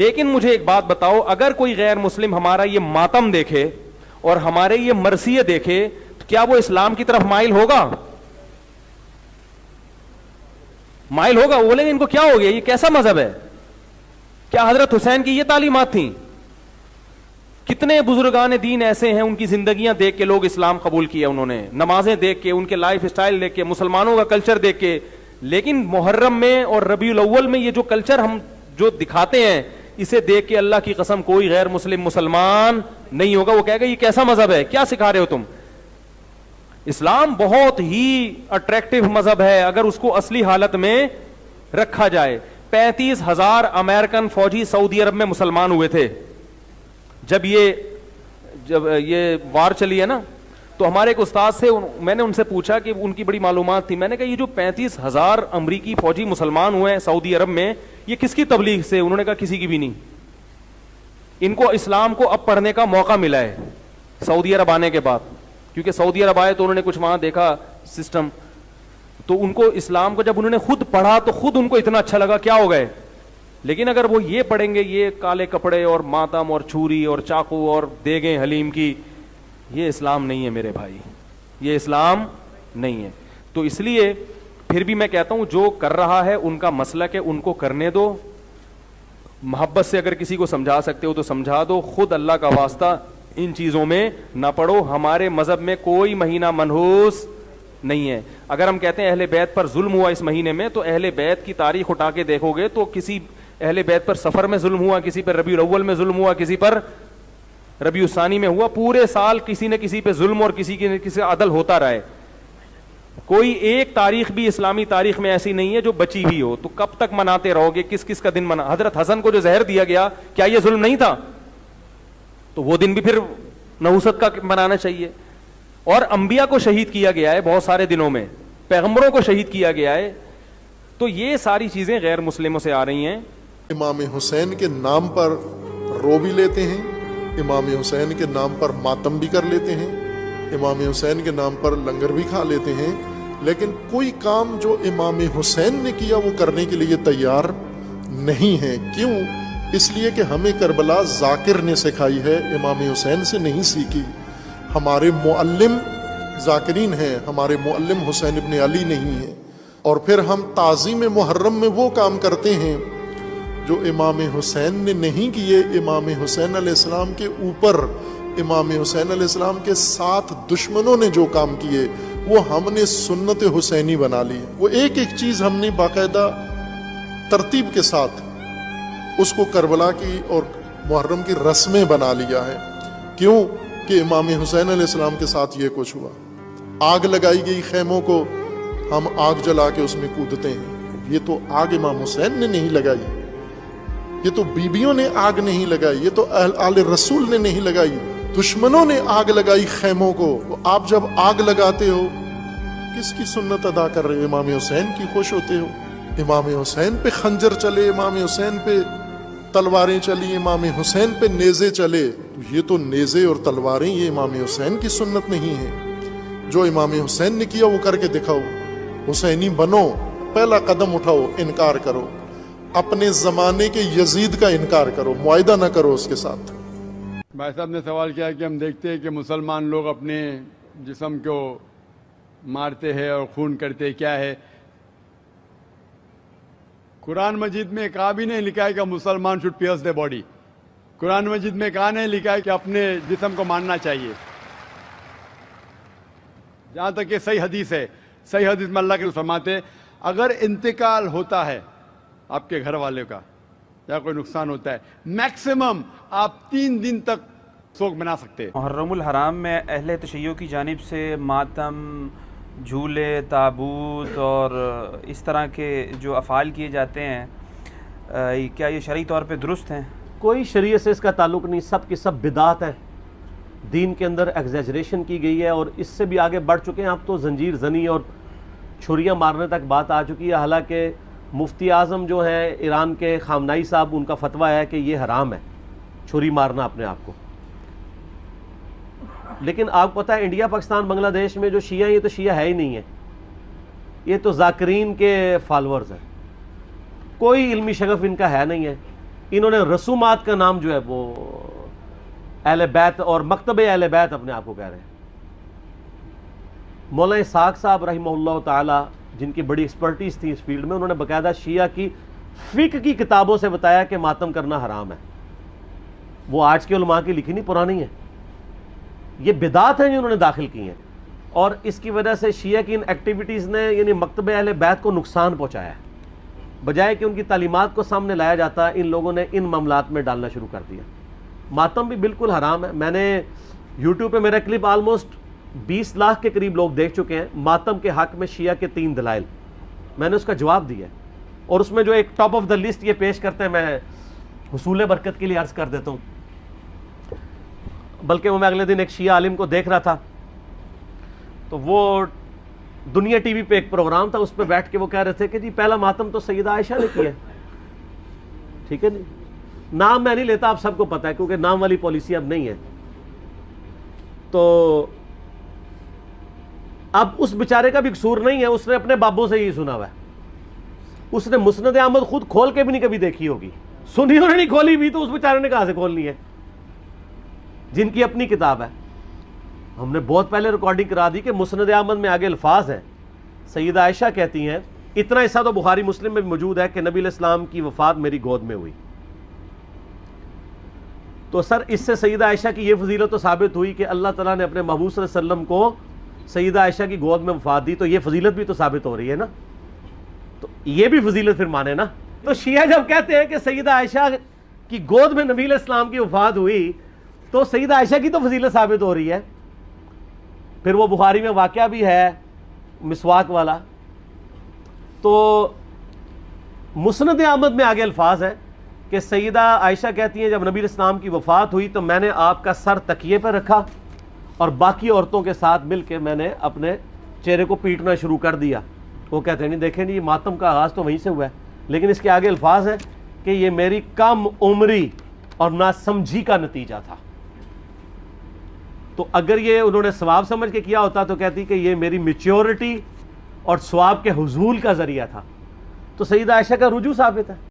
لیکن مجھے ایک بات بتاؤ, اگر کوئی غیر مسلم ہمارا یہ ماتم دیکھے اور ہمارے یہ مرثیے دیکھے تو کیا وہ اسلام کی طرف مائل ہوگا؟ مائل ہوگا؟ وہ بولیں گے ان کو کیا ہو گیا, یہ کیسا مذہب ہے؟ کیا حضرت حسین کی یہ تعلیمات تھیں؟ کتنے بزرگان دین ایسے ہیں ان کی زندگیاں دیکھ کے لوگ اسلام قبول کیا, انہوں نے نمازیں دیکھ کے, ان کے لائف سٹائل دیکھ کے, مسلمانوں کا کلچر دیکھ کے. لیکن محرم میں اور ربیع الاول میں یہ جو کلچر ہم جو دکھاتے ہیں, اسے دیکھ کے اللہ کی قسم کوئی غیر مسلم مسلمان نہیں ہوگا. وہ کہے گا یہ کیسا مذہب ہے, کیا سکھا رہے ہو تم؟ اسلام بہت ہی اٹریکٹیو مذہب ہے اگر اس کو اصلی حالت میں رکھا جائے. 35,000 امریکن فوجی سعودی عرب میں مسلمان ہوئے تھے جب یہ وار چلی ہے نا. تو ہمارے ایک استاد سے میں نے ان سے پوچھا کہ ان کی بڑی معلومات تھی. میں نے کہا یہ جو 35,000 امریکی فوجی مسلمان ہوئے ہیں سعودی عرب میں, یہ کس کی تبلیغ سے؟ انہوں نے کہا کسی کی بھی نہیں. ان کو اسلام کو اب پڑھنے کا موقع ملا ہے سعودی عرب آنے کے بعد, کیونکہ سعودی عرب آئے تو انہوں نے کچھ وہاں دیکھا سسٹم, تو ان کو اسلام کو جب انہوں نے خود پڑھا تو خود ان کو اتنا اچھا لگا, کیا ہو گئے. لیکن اگر وہ یہ پڑھیں گے, یہ کالے کپڑے اور ماتم اور چھری اور چاقو اور دیگیں حلیم کی, یہ اسلام نہیں ہے میرے بھائی, یہ اسلام نہیں ہے. تو اس لیے پھر بھی میں کہتا ہوں جو کر رہا ہے ان کا مسلک ہے, ان کو کرنے دو. محبت سے اگر کسی کو سمجھا سکتے ہو تو سمجھا دو, خود اللہ کا واسطہ ان چیزوں میں نہ پڑھو. ہمارے مذہب میں کوئی مہینہ منحوس نہیں ہے. اگر ہم کہتے ہیں اہل بیت پر ظلم ہوا اس مہینے میں, تو اہل بیت کی تاریخ اٹھا کے دیکھو گے تو کسی اہل بیت پر سفر میں ظلم ہوا, کسی پر ربیع الاول میں ظلم ہوا, کسی پر ربیع الثانی میں ہوا. پورے سال کسی نہ کسی پہ ظلم اور کسی نہ کسی عدل ہوتا رہے. کوئی ایک تاریخ بھی اسلامی تاریخ میں ایسی نہیں ہے جو بچی ہوئی ہو. تو کب تک مناتے رہو گے؟ کس کس کا دن منا؟ حضرت حسن کو جو زہر دیا گیا, کیا یہ ظلم نہیں تھا؟ تو وہ دن بھی پھر نحوست کا منانا چاہیے. اور انبیاء کو شہید کیا گیا ہے بہت سارے دنوں میں, پیغمبروں کو شہید کیا گیا ہے. تو یہ ساری چیزیں غیر مسلموں سے آ رہی ہیں. امام حسین کے نام پر رو بھی لیتے ہیں, امام حسین کے نام پر ماتم بھی کر لیتے ہیں, امام حسین کے نام پر لنگر بھی کھا لیتے ہیں, لیکن کوئی کام جو امام حسین نے کیا وہ کرنے کے لیے تیار نہیں ہے. کیوں؟ اس لیے کہ ہمیں کربلا ذاکر نے سکھائی ہے, امام حسین سے نہیں سیکھی. ہمارے معلم ذاکرین ہیں, ہمارے معلم حسین ابن علی نہیں ہیں. اور پھر ہم تعظیم محرم میں وہ کام کرتے ہیں جو امام حسین نے نہیں کیے. امام حسین علیہ السلام کے اوپر, امام حسین علیہ السلام کے ساتھ دشمنوں نے جو کام کیے وہ ہم نے سنت حسینی بنا لی. وہ ایک ایک چیز ہم نے باقاعدہ ترتیب کے ساتھ اس کو کربلا کی اور محرم کی رسمیں بنا لیا ہے. کیوں کہ امام حسین علیہ السلام کے ساتھ یہ کچھ ہوا. آگ لگائی گئی خیموں کو, ہم آگ جلا کے اس میں کودتے ہیں. یہ تو آگ امام حسین نے نہیں لگائی, یہ تو بیبیوں نے آگ نہیں لگائی, یہ تو آل رسول نے نہیں لگائی, دشمنوں نے آگ لگائی خیموں کو. آپ جب آگ لگاتے ہو کس کی سنت ادا کر رہے ہو؟ امام حسین کی خوش ہوتے ہو. امام حسین پہ خنجر چلے, امام حسین پہ تلواریں چلی, امام حسین پہ نیزے چلے, تو یہ تو نیزے اور تلواریں یہ امام حسین کی سنت نہیں ہے. جو امام حسین نے کیا وہ کر کے دکھاؤ. حسینی بنو, پہلا قدم اٹھاؤ, انکار کرو. اپنے زمانے کے یزید کا انکار کرو, معاہدہ نہ کرو اس کے ساتھ. بھائی صاحب نے سوال کیا کہ ہم دیکھتے ہیں کہ مسلمان لوگ اپنے جسم کو مارتے ہیں اور خون کرتے ہیں, کیا ہے؟ قرآن مجید میں کہا بھی نہیں لکھا ہے کہ مسلمان شوڈ پیئرس دی باڈی. قرآن مجید میں کہا نہیں لکھا ہے کہ اپنے جسم کو مارنا چاہیے. جہاں تک کہ صحیح حدیث ہے, صحیح حدیث میں اللہ کے رسول فرماتے ہیں اگر انتقال ہوتا ہے آپ کے گھر والے کا یا کوئی نقصان ہوتا ہے, میکسیمم آپ 3 دن تک سوگ منا سکتے ہیں. محرم الحرام میں اہل تشیع کی جانب سے ماتم, جھولے, تابوت اور اس طرح کے جو افعال کیے جاتے ہیں, کیا یہ شرعی طور پہ درست ہیں؟ کوئی شریعت سے اس کا تعلق نہیں, سب کی سب بدعت ہے. دین کے اندر ایگزیجریشن کی گئی ہے اور اس سے بھی آگے بڑھ چکے ہیں. اب تو زنجیر زنی اور چھریاں مارنے تک بات آ چکی ہے. حالانکہ مفتی اعظم جو ہیں ایران کے خامنائی صاحب, ان کا فتویٰ ہے کہ یہ حرام ہے چھری مارنا اپنے آپ کو. لیکن آپ کو پتہ ہے انڈیا, پاکستان, بنگلہ دیش میں جو شیعہ ہیں یہ تو شیعہ ہے ہی نہیں ہے, یہ تو ذاکرین کے فالورز ہیں. کوئی علمی شغف ان کا ہے نہیں ہے. انہوں نے رسومات کا نام جو ہے وہ اہل بیت اور مکتب اہل بیت اپنے آپ کو کہہ رہے ہیں. مولانا اسحاق صاحب رحمہ اللہ تعالی جن کی بڑی ایکسپرٹیز تھی اس فیلڈ میں، انہوں نے باقاعدہ شیعہ کی فقہ کی کتابوں سے بتایا کہ ماتم کرنا حرام ہے. وہ آج کے علماء کی لکھی نہیں، پرانی ہے. یہ بدعات ہیں جو انہوں نے داخل کی ہیں، اور اس کی وجہ سے شیعہ کی ان ایکٹیویٹیز نے یعنی مکتب اہل بیت کو نقصان پہنچایا ہے. بجائے کہ ان کی تعلیمات کو سامنے لایا جاتا ہے، ان لوگوں نے ان معاملات میں ڈالنا شروع کر دیا. ماتم بھی بالکل حرام ہے. میں نے یوٹیوب پہ میرا کلپ آلموسٹ 20 لاکھ کے قریب لوگ دیکھ چکے ہیں. ماتم کے حق میں شیعہ کے 3 دلائل، میں نے اس کا جواب دیا ہے، اور اس میں جو ایک ٹاپ آف دا لسٹ یہ پیش کرتے ہیں، میں حصول برکت کے لیے عرض کر دیتا ہوں. بلکہ میں اگلے دن ایک شیعہ عالم کو دیکھ رہا تھا، تو وہ دنیا ٹی وی پہ ایک پروگرام تھا، اس پہ بیٹھ کے وہ کہہ رہے تھے کہ جی پہلا ماتم تو سیدہ عائشہ نے کیا ہے. ٹھیک ہے، نہیں نام میں نہیں لیتا، آپ سب کو پتا ہے کیونکہ نام والی پالیسی اب نہیں ہے. تو اب اس بیچارے کا بھی قصور نہیں ہے، اس نے اپنے بابوں سے ہی سنا ہوا ہے. اس نے مسند احمد خود کھول کے بھی نہیں کبھی دیکھی ہوگی، سنی انہوں نے نہیں کھولی بھی، تو اس بیچارے نے کہاں سے کھولنی ہے جن کی اپنی کتاب ہے. ہم نے بہت پہلے ریکارڈنگ کرا دی کہ مسند احمد میں آگے الفاظ ہیں، سیدہ عائشہ کہتی ہیں، اتنا حصہ تو بخاری مسلم میں بھی موجود ہے کہ نبی علیہ السلام کی وفات میری گود میں ہوئی. تو سر اس سے سیدہ عائشہ کی یہ فضیلت تو ثابت ہوئی کہ اللہ تعالیٰ نے اپنے محبوب صلی اللہ علیہ وسلم کو سیدہ عائشہ کی گود میں وفات دی، تو یہ فضیلت بھی تو ثابت ہو رہی ہے نا. تو یہ بھی فضیلت پھر مانے نا. تو شیعہ جب کہتے ہیں کہ سیدہ عائشہ کی گود میں نبی علیہ السلام کی وفات ہوئی، تو سیدہ عائشہ کی تو فضیلت ثابت ہو رہی ہے. پھر وہ بخاری میں واقعہ بھی ہے مسواک والا. تو مسند احمد میں آگے الفاظ ہیں کہ سیدہ عائشہ کہتی ہیں جب نبی علیہ السلام کی وفات ہوئی تو میں نے آپ کا سر تکیے پہ رکھا اور باقی عورتوں کے ساتھ مل کے میں نے اپنے چہرے کو پیٹنا شروع کر دیا. وہ کہتے ہیں نہیں دیکھیں نہیں، یہ ماتم کا آغاز تو وہیں سے ہوا ہے، لیکن اس کے آگے الفاظ ہیں کہ یہ میری کم عمری اور ناسمجھی کا نتیجہ تھا. تو اگر یہ انہوں نے ثواب سمجھ کے کیا ہوتا تو کہتی کہ یہ میری میچیورٹی اور ثواب کے حصول کا ذریعہ تھا. تو سیدہ عائشہ کا رجوع ثابت ہے.